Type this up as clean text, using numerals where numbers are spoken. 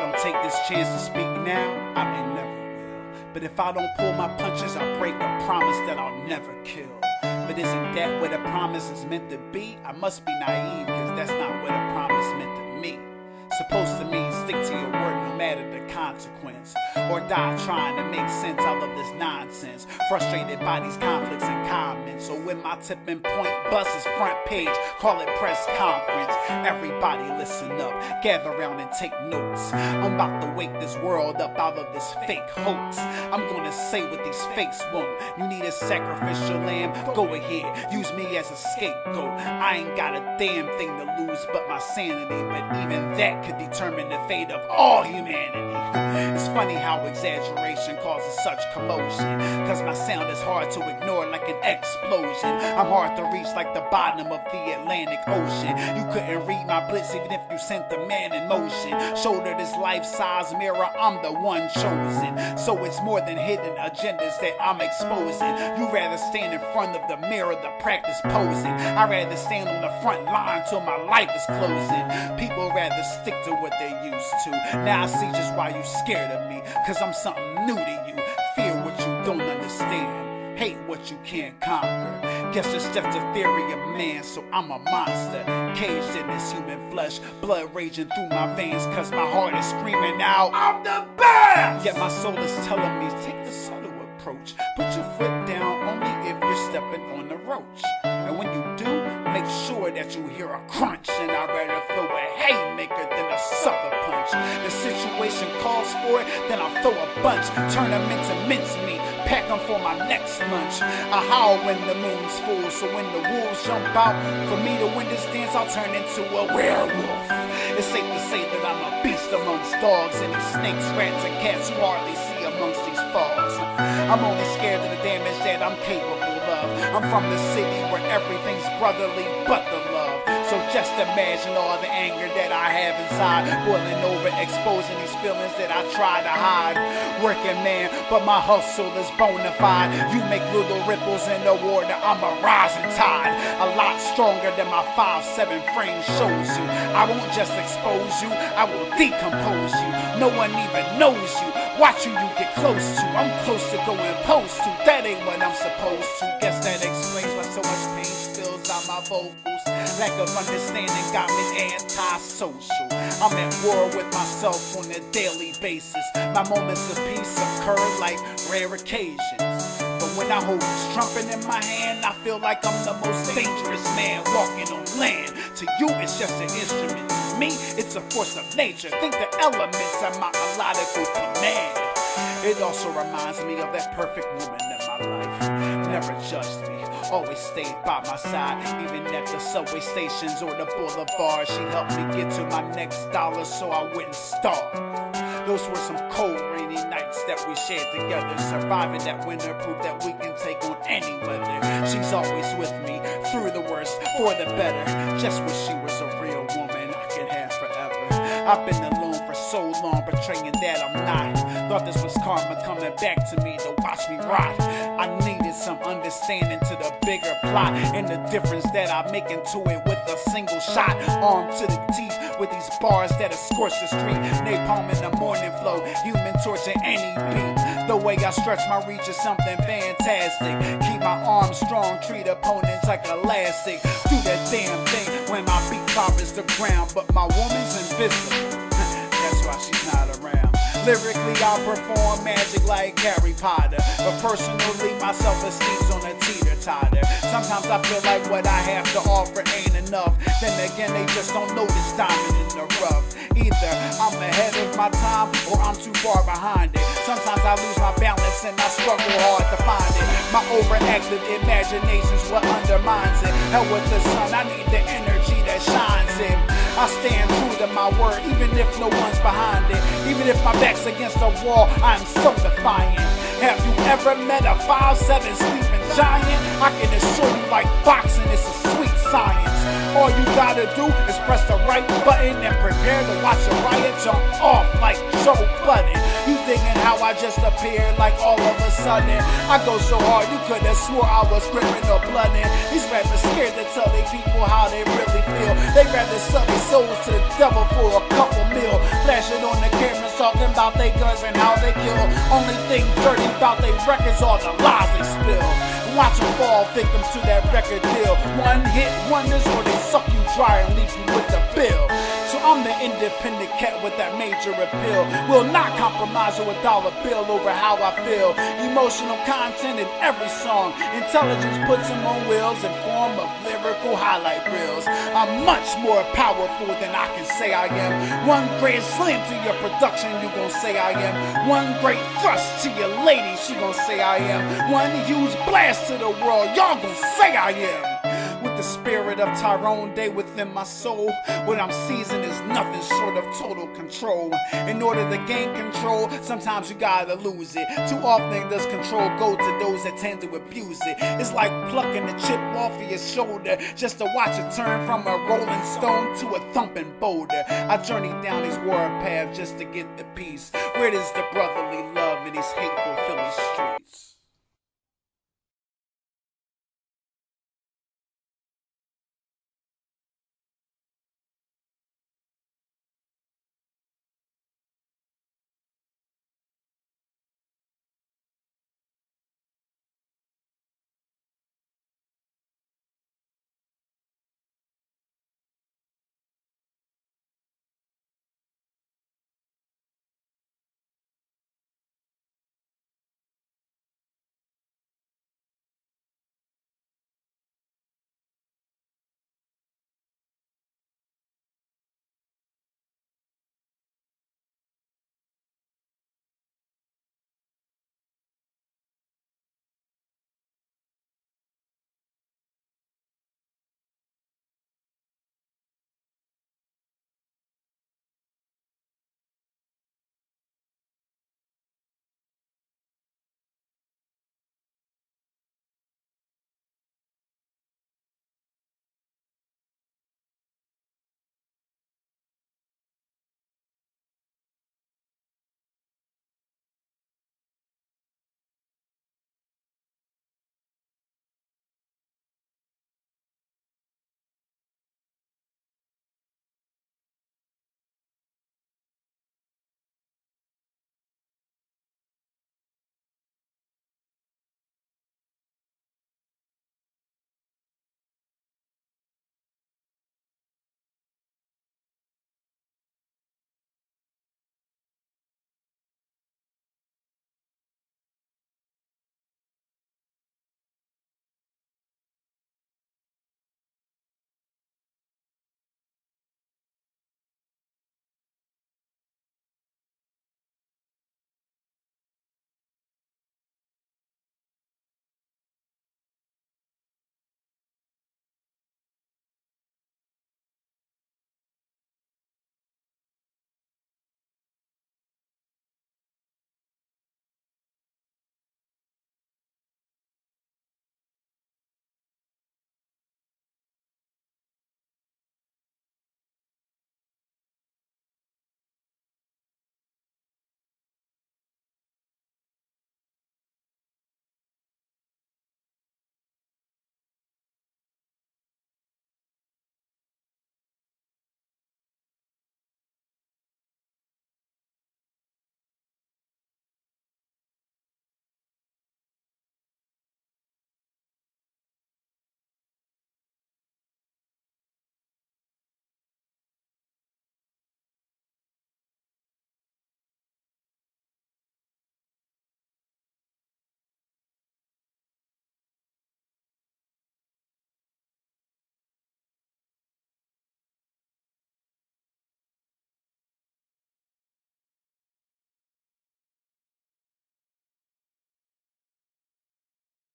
don't take this chance to speak now, I may never will. But if I don't pull my punches, I break a promise that I'll never kill. But isn't that what a promise is meant to be? I must be naive, cause that's not what a promise meant to me. Supposed to mean stick to your word no matter the consequence, or die trying to make sense out of this nonsense. Frustrated by these conflicts and comments. So when my tipping point busts front page, call it press conference. Everybody listen up, gather round and take notes. I'm about to wake this world up out of this fake hoax. I'm gonna say what these fakes won't. You need a sacrificial lamb? Go ahead, use me as a scapegoat. I ain't got a damn thing to lose but my sanity, but even that could determine the fate of all humanity. It's funny how exaggeration causes such commotion, cause my sound is hard to ignore like an explosion. I'm hard to reach like the bottom of the Atlantic Ocean. You couldn't read my blitz even if you sent the man in motion. Shoulder this life-size mirror, I'm the one chosen. So it's more than hidden agendas that I'm exposing. You rather stand in front of the mirror to practice posing. I'd rather stand on the front line till my life is closing. People rather stick to what they're used to. Now I see just why you scared of me, cause I'm something new to you. Fear what you don't understand, hate what you can't conquer. Guess it's just a theory of man, so I'm a monster, caged in this human flesh, blood raging through my veins, cause my heart is screaming out, I'm the best! Yet my soul is telling me, take the subtle approach. Put your foot down only if you're stepping on the roach. And when you do, make sure that you hear a crunch. And I'd rather throw a haymaker than a sucker punch. The situation calls for it, then I'll throw a bunch. Turn them into mincemeat, pack them for my next lunch. I howl when the moon's full, so when the wolves jump out, for me to win this dance, I'll turn into a werewolf. It's safe to say that I'm a beast amongst dogs, and these snakes, rats, and cats you hardly see amongst these fogs. I'm only scared of the damage that I'm capable of. I'm from the city where everything's brotherly but the love. So just imagine all the anger that I have inside, boiling over, exposing these feelings that I try to hide. Working man, but my hustle is bona fide. You make little ripples in the water, I'm a rising tide. A lot stronger than my 5'7" frame shows you. I won't just expose you, I will decompose you. No one even knows you. Watch who you get close to. I'm close to going post to. That ain't what I'm supposed to. Guess that explains why so much pain spills out my vocals. Lack of understanding got me antisocial. I'm at war with myself on a daily basis. My moments of peace occur like rare occasions. But when I hold this trumpet in my hand, I feel like I'm the most dangerous man walking on land. To you, it's just an instrument. To me, it's a force of nature. Think the elements are my melodical command. It also reminds me of that perfect woman in my life. Never judged me, always stayed by my side. Even at the subway stations or the boulevard, she helped me get to my next dollar so I wouldn't starve. Those were some cold, rainy nights that we shared together. Surviving that winter proved that we can take on any weather. She's always with me, through the worst, for the better. Just wish she was a real woman I could have forever. I've been alone for so long, portraying that I'm not. Thought this was karma coming back to me to watch me rot. I needed some understanding to the bigger plot, and the difference that I make into it with a single shot. Armed to the teeth with these bars that'll scorch the street. Napalm in the morning flow, human torture any beat. The way I stretch my reach is something fantastic. Keep my arms strong, treat opponents like elastic. Do that damn thing when my beat covers the ground, but my woman's invisible. That's why she's not around. Lyrically, I'll perform magic like Harry Potter, but personally, my self-esteem's on a teeter-totter. Sometimes I feel like what I have to offer ain't enough. Then again, they just don't notice diamond in the rough. Either I'm ahead of my time, or I'm too far behind it. Sometimes I lose my balance and I struggle hard to find it. My overactive imagination's what undermines it. Hell with the sun, I need the energy that shines in. I stand true to my word, even if no one's behind it. Even if my back's against the wall, I'm so defiant. Have you ever met a 5'7" sleeping giant? I can assure you, like boxing, it's a sweet science. All you gotta do is press the right button and prepare to watch a riot jump off like Joe Budden. You thinking how I just appeared like all of a sudden? I go so hard you could have swore I was gripping or blooding. These rappers scared to tell their people how they really feel. They rather sell their souls to the devil for a couple mil. Flashing on the cameras talking about they guns and how they kill. Only thing dirty about they records are the lies they spill. Watch them fall victim to that record deal. One hit wonders or they suck you dry and leave you with the bill. So I'm the independent cat with that major appeal. Will not compromise with a dollar bill over how I feel. Emotional content in every song. Intelligence puts them on wheels in form of lyrical highlight reels. I'm much more powerful than I can say I am. One grand slam to your production, you gon' say I am. One great thrust to your lady, she gon' say I am. One huge blast to the world, y'all gon' say I am. With the spirit of Tyrone Day within my soul, what I'm seizing is nothing short of total control. In order to gain control, sometimes you gotta lose it. Too often does control go to those that tend to abuse it. It's like plucking the chip off of your shoulder just to watch it turn from a rolling stone to a thumping boulder. I journey down these warpaths just to get the peace. Where does the brotherly love?